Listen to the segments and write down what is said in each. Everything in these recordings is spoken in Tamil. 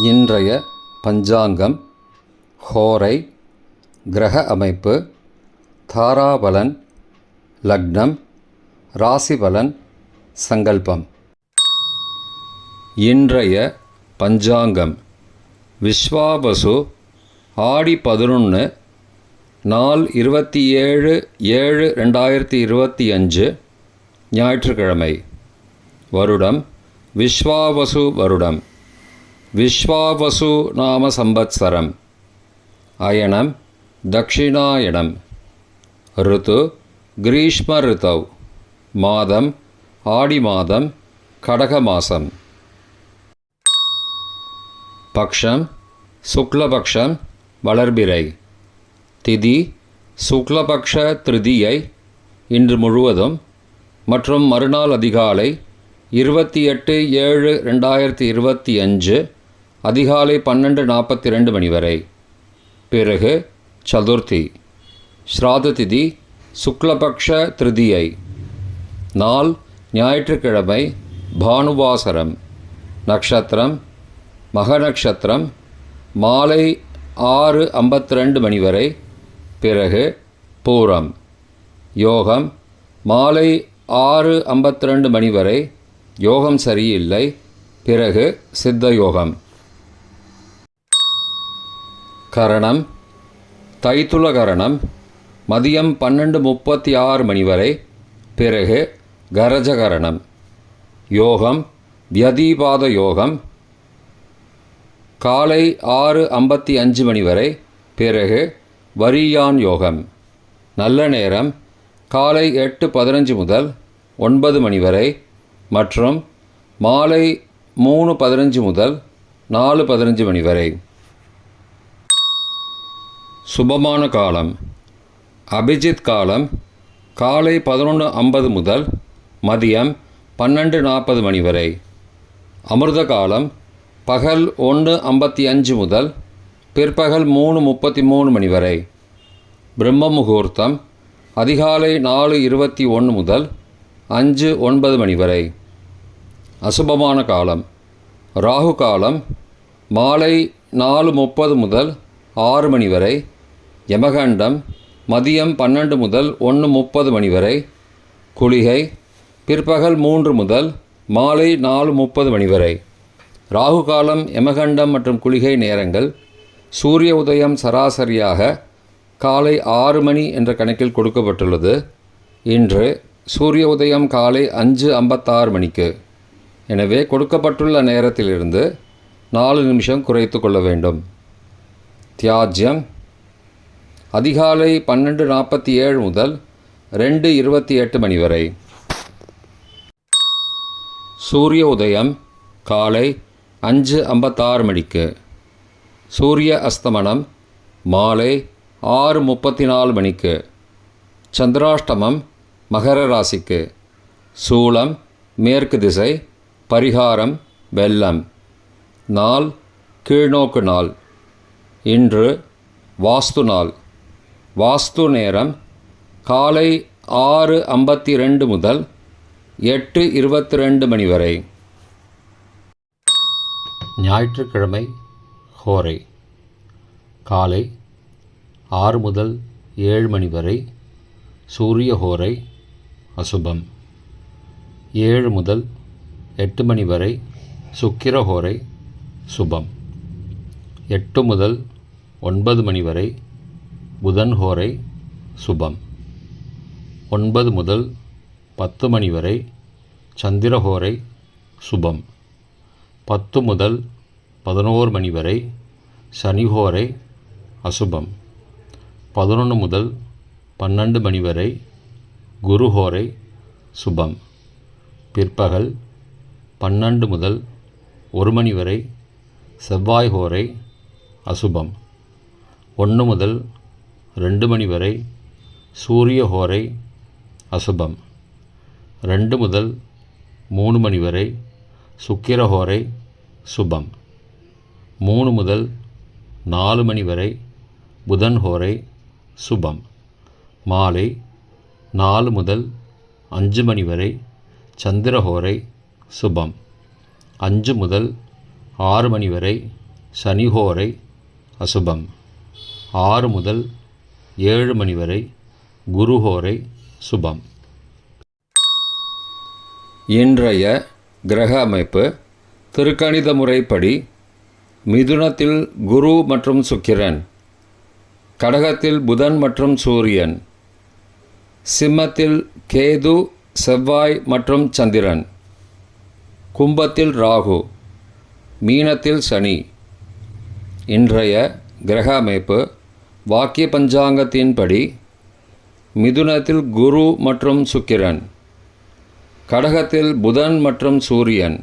இன்றைய பஞ்சாங்கம், ஹோரை, கிரக அமைப்பு, தாராபலன், லக்னம், ராசிபலன், சங்கல்பம். இன்றைய பஞ்சாங்கம் விஸ்வாவசு ஆடி 11 நாள் 27/7/2025 ஞாயிற்றுக்கிழமை. வருடம் விஸ்வாவசு வருடம். விஸ்வாவசு நாம சம்பத்சரம். அயனம் தக்ஷிணாயனம். ருத்து கிரீஷ்ம ருத்தௌ. மாதம் ஆடி மாதம், கடக மாசம். பக்ஷம் சுக்லபக்ஷம், வளர்பிறை. திதி சுக்லபக்ஷ திருதியை இன்று முழுவதும் மற்றும் மறுநாள் அதிகாலை 28/7/2025 அதிகாலை 12:42 மணி வரை. பிறகு சதுர்த்தி. ஸ்ராத திதி சுக்லபக்ஷ திருதியை. நாள் ஞாயிற்றுக்கிழமை, பானுவாசரம். நக்ஷத்திரம் மக நக்ஷத்திரம். மாலை 6:52 மணி வரை. பிறகு பூரம். யோகம் மாலை 6:52 மணி வரை. யோகம் சரியில்லை. பிறகு சித்த யோகம். கரணம் தைத்துல கரணம் மதியம் 12:36 மணி வரை. பிறகு கரஜகரணம். யோகம் வியதீபாத யோகம் காலை 6:55 மணி வரை. பிறகு வரியான் யோகம். நல்ல நேரம் காலை 8:15 முதல் 9 மணி வரை மற்றும் மாலை 3:15 முதல் 4:15 மணி வரை. சுபமான காலம் அபிஜித் காலம் காலை 11:50 முதல் மதியம் 12:40 மணி வரை. அமிர்த காலம் பகல் 1:55 முதல் பிற்பகல் 3:33 மணி வரை. பிரம்ம முகூர்த்தம் அதிகாலை 4:21 முதல் 5:09 மணி வரை. அசுபமான காலம் ராகு காலம் மாலை 4:30 முதல் 6 மணி வரை. யமகண்டம் மதியம் 12 முதல் 1:30 மணி வரை. குளிகை பிற்பகல் 3 முதல் மாலை 4:30 மணி வரை. ராகு காலம், யமகண்டம் மற்றும் குளிகை நேரங்கள் சூரிய உதயம் சராசரியாக காலை 6 மணி என்ற கணக்கில் கொடுக்கப்பட்டுள்ளது. இன்று சூரிய உதயம் காலை 5:56 மணிக்கு. எனவே கொடுக்கப்பட்டுள்ள நேரத்திலிருந்து 4 நிமிஷம் குறைத்து கொள்ள வேண்டும். தியாஜ்யம் அதிகாலை 12:47 முதல் 2:28 மணி வரை. சூரிய உதயம் காலை 5:56 மணிக்கு. சூரிய அஸ்தமனம் மாலை 6:34 மணிக்கு. சந்திராஷ்டமம் மகர ராசிக்கு. சூலம் மேற்கு திசை. பரிகாரம் வெள்ளம். நாள் கீழ்நோக்கு நாள். இன்று வாஸ்து நாள். வாஸ்து நேரம் காலை 6:52 முதல் 8:22 மணி வரை. ஞாயிற்றுக்கிழமை ஹோரை காலை 6 முதல் 7 மணி வரை. சூரிய ஹோரை அசுபம். 7 முதல் 8 மணி வரை சுக்கிர ஹோரை சுபம். 8 முதல் 9 மணி வரை புதன் ஹோரை சுபம். 9 முதல் 10 மணி வரை சந்திர ஹோரை சுபம். 10 முதல் 11 மணி வரை சனி ஹோரை அசுபம். 11 முதல் 12 மணி வரை குரு ஹோரை சுபம். பிற்பகல் 12 முதல் 1 மணி வரை செவ்வாய் ஹோரை அசுபம். 1 முதல் 2 மணி வரை சூரிய ஹோரை அசுபம். 2 முதல் 3 மணி வரை சுக்கிர ஹோரை சுபம். 3 முதல் 4 மணி வரை புதன் ஹோரை சுபம். மாலை 4 முதல் 5 மணி வரை சந்திர ஹோரை சுபம். 5 முதல் 6 மணி வரை சனிஹோரை அசுபம். 6 முதல் 7 மணி வரை குருஹோரை சுபம். இன்றைய கிரக அமைப்பு திருக்கணித முறைப்படி மிதுனத்தில் குரு மற்றும் சுக்கிரன், கடகத்தில் புதன் மற்றும் சூரியன், சிம்மத்தில் கேது, செவ்வாய் மற்றும் சந்திரன், கும்பத்தில் ராகு, மீனத்தில் சனி. இன்றைய கிரக அமைப்பு வாக்கிய பஞ்சாங்கத்தின்படி மிதுனத்தில் குரு மற்றும் சுக்கிரன், கடகத்தில் புதன் மற்றும் சூரியன்,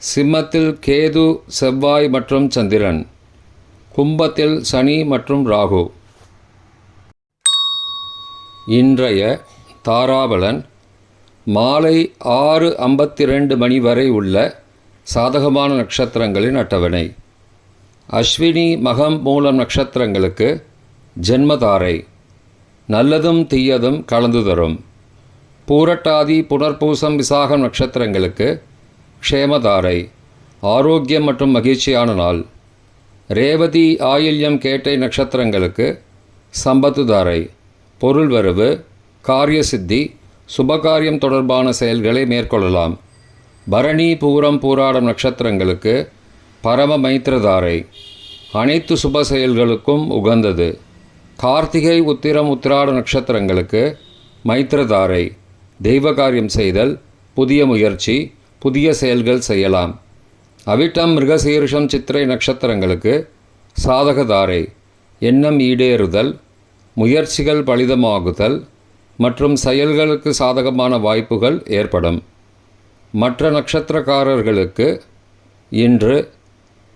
சிம்மத்தில் கேது, செவ்வாய் மற்றும் சந்திரன், கும்பத்தில் சனி மற்றும் ராகு. இன்றைய தாராபலன் மாலை 6:52 மணி வரை உள்ள சாதகமான நட்சத்திரங்களின் அட்டவணை. அஸ்வினி, மகம், மூலம் நட்சத்திரங்களுக்கு ஜென்மதாரை, நல்லதும் தீயதும் கலந்து தரும். பூரட்டாதி, புனர்பூசம், விசாகம் நட்சத்திரங்களுக்கு க்ஷேமதாரை, ஆரோக்கியம் மற்றும் மகிழ்ச்சியான நாள். ரேவதி, ஆயில்யம், கேட்டை நட்சத்திரங்களுக்கு சம்பத்துதாரை, பொருள் வரவு, காரிய சித்தி, சுபகாரியம் தொடர்பான செயல்களை மேற்கொள்ளலாம். பரணி, பூரம், பூராடம் நட்சத்திரங்களுக்கு பரம மைத்திரதாரை, அனைத்து சுப செயல்களுக்கும் உகந்தது. கார்த்திகை, உத்திரம், உத்திராட நட்சத்திரங்களுக்கு மைத்திரதாரை, தெய்வ காரியம் செய்தல், புதிய முயற்சி, புதிய செயல்கள் செய்யலாம். அவிட்டம், மிருகசீரிஷம், சித்திரை நட்சத்திரங்களுக்கு சாதகதாரை, எண்ணம் ஈடேறுதல், முயற்சிகள் பலிதமாகுதல் மற்றும் செயல்களுக்கு சாதகமான வாய்ப்புகள் ஏற்படும். மற்ற நட்சத்திரக்காரர்களுக்கு இன்று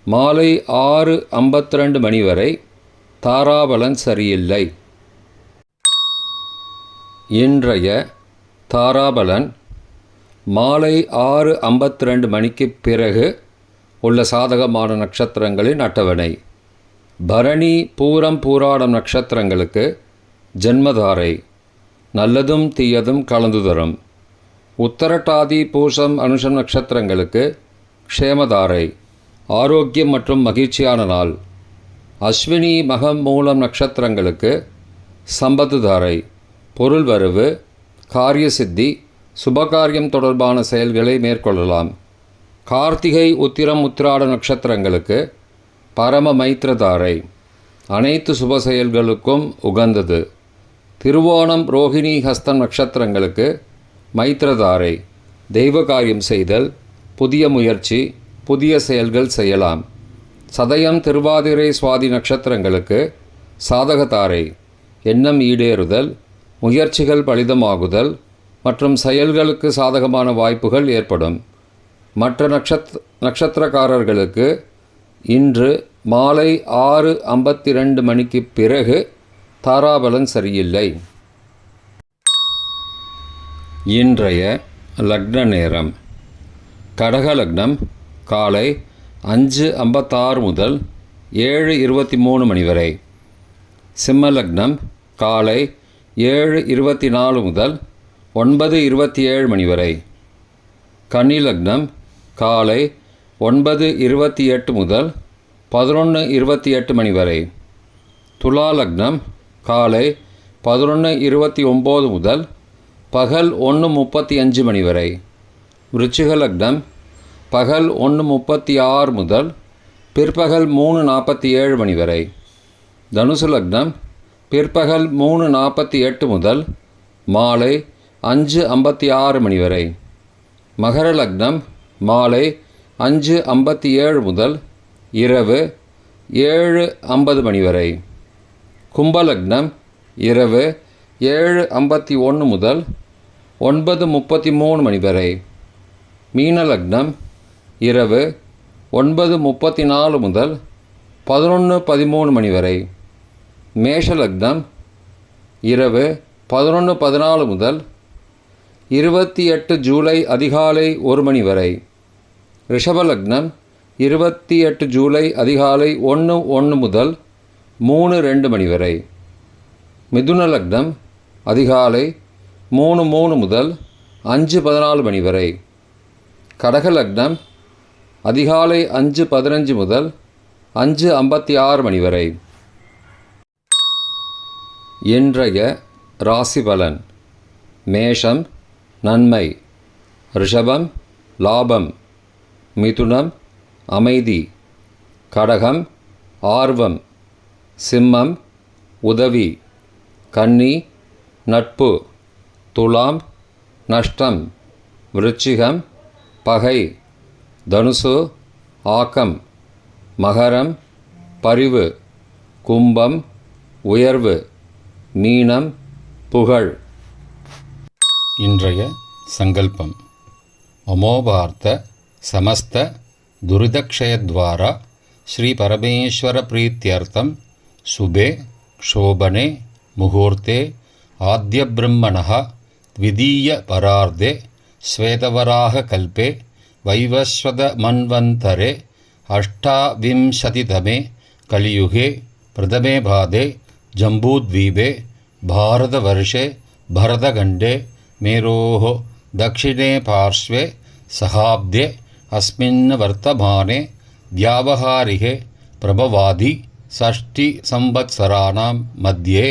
மாலை 6:52 மணி வரை தாராபலன் சரியில்லை. இன்றைய தாராபலன் மாலை 6:52 மணிக்கு பிறகு உள்ள சாதகமான நட்சத்திரங்களின் அட்டவணை. பரணி, பூரம், பூராடம் நட்சத்திரங்களுக்கு ஜென்மதாரை, நல்லதும் தீயதும் கலந்து தரும். உத்தரட்டாதி, பூசம், அனுஷம் நட்சத்திரங்களுக்கு க்ஷேமதாரை, ஆரோக்கியம் மற்றும் மகிழ்ச்சியான நாள். அஸ்வினி, மகம், மூலம் நட்சத்திரங்களுக்கு சம்பத்துதாரை, பொருள் வரவு, காரிய சித்தி, சுபகாரியம் தொடர்பான செயல்களை மேற்கொள்ளலாம். கார்த்திகை, உத்திரம், உத்திராட நட்சத்திரங்களுக்கு பரம மைத்திரதாரை, அனைத்து சுப செயல்களுக்கும் உகந்தது. திருவோணம், ரோகிணி, ஹஸ்தம் நட்சத்திரங்களுக்கு மைத்திரதாரை, தெய்வ காரியம் செய்தல், புதிய முயற்சி, புதிய செயல்கள் செய்யலாம். சதயம், திருவாதிரை, சுவாதி நட்சத்திரங்களுக்கு சாதகதாரை, எண்ணம் ஈடேறுதல், முயற்சிகள் பலிதமாகுதல் மற்றும் செயல்களுக்கு சாதகமான வாய்ப்புகள் ஏற்படும். மற்ற நட்சத்திரக்காரர்களுக்கு இன்று மாலை 6:52 மணிக்கு பிறகு தாராபலன் சரியில்லை. இன்றைய லக்ன நேரம். கடக லக்னம் காலை 5:56 முதல் 7:23 மணி வரை. சிம்ம லக்னம் காலை 7:24 முதல் 9:27 மணி வரை. கன்னி லக்னம் காலை 9:28 முதல் 11:28 மணி வரை. துலா லக்னம் காலை 11:29 முதல் பகல் 1:35 மணி வரை. விருச்சிக லக்னம் பகல் 1:36 முதல் பிற்பகல் 3:47 மணி வரை. தனுசு லக்னம் பிற்பகல் 3:48 முதல் மாலை 5:56 மணி வரை. மகர லக்னம் மாலை 5:57 முதல் இரவு 7:50 மணி வரை. கும்பலக்னம் இரவு 7:51 முதல் 9:33 மணி வரை. மீன லக்னம் இரவு 9:34 முதல் 11:13 மணி வரை. மேஷ லக்னம் இரவு 11:14 முதல் 28 ஜூலை அதிகாலை 1 மணி வரை. ரிஷப லக்னம் 28 ஜூலை அதிகாலை 1:01 முதல் 3:02 மணி வரை. மிதுன லக்னம் அதிகாலை 3:03 முதல் 5:14 மணி வரை. கடக லக்னம் அதிகாலை 5:15 முதல் 5:56 மணி வரை. இன்றைய ராசி பலன். மேஷம் நன்மை, ரிஷபம் லாபம், மிதுனம் அமைதி, கடகம் ஆர்வம், சிம்மம் உதவி, கன்னி நட்பு, துலாம் நஷ்டம், விருச்சிகம் பகை, தனுசு ஆக்கம், மகரம் பரிவு, கும்பம் உயர்வு, மீனம் புகழ். இன்றைய சங்கல்பம். அமோபார்த்த சமஸ்த துரிதக்ஷயத்வாரா ஸ்ரீ பரமேஸ்வர பிரீத்தியர்த்தம் சுபே க்ஷோபனே முகூர்த்தே ஆத்ய பிரம்மணः த்விதீய பரார்த்தே ஸ்வேதவராக கல்பே வைவஸ்வத மன்வந்தரே அஷ்டாவிம்சதிதமே கலியுகே பிரதமே பாதே ஜம்பூத்வீபே பாரதவர்ஷே பரதகண்டே மேரோः दक्षिणे पार्श्वे सहाब्दे अस्मिन् वर्तमाने व्यावहारिके प्रभवादि षष्टिसंवत्सराणां मध्ये.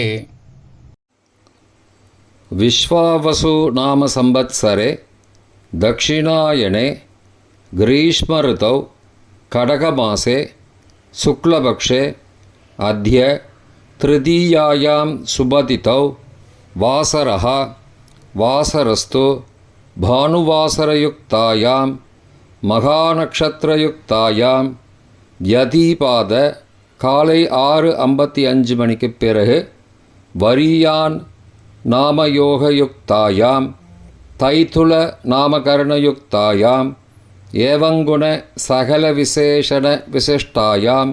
विश्वावसु नाम संवत्सरे दक्षिणायने ग्रीष्मऋतौ கடகமாசே शुक्लपक्षे अद्य तृतीयायां सुबतिथौ वासरः वासरस्तु भानुवासरयुक्तायां மகாநக்ஷத்திரயுக்தாயாம் யதீபாத காலை 6:55 மணிக்குப் பிறகு வரியான் நாமயோகயுக்தாயாம் தைத்துல நாமகரணயுக்தாயாம் ஏவங்குண சகல விசேஷண விசிஷ்டாயாம்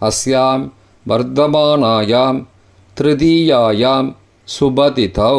அஸ்யாம் வர்த்தமானாயாம் திருதீயாயாம் சுபதிதௌ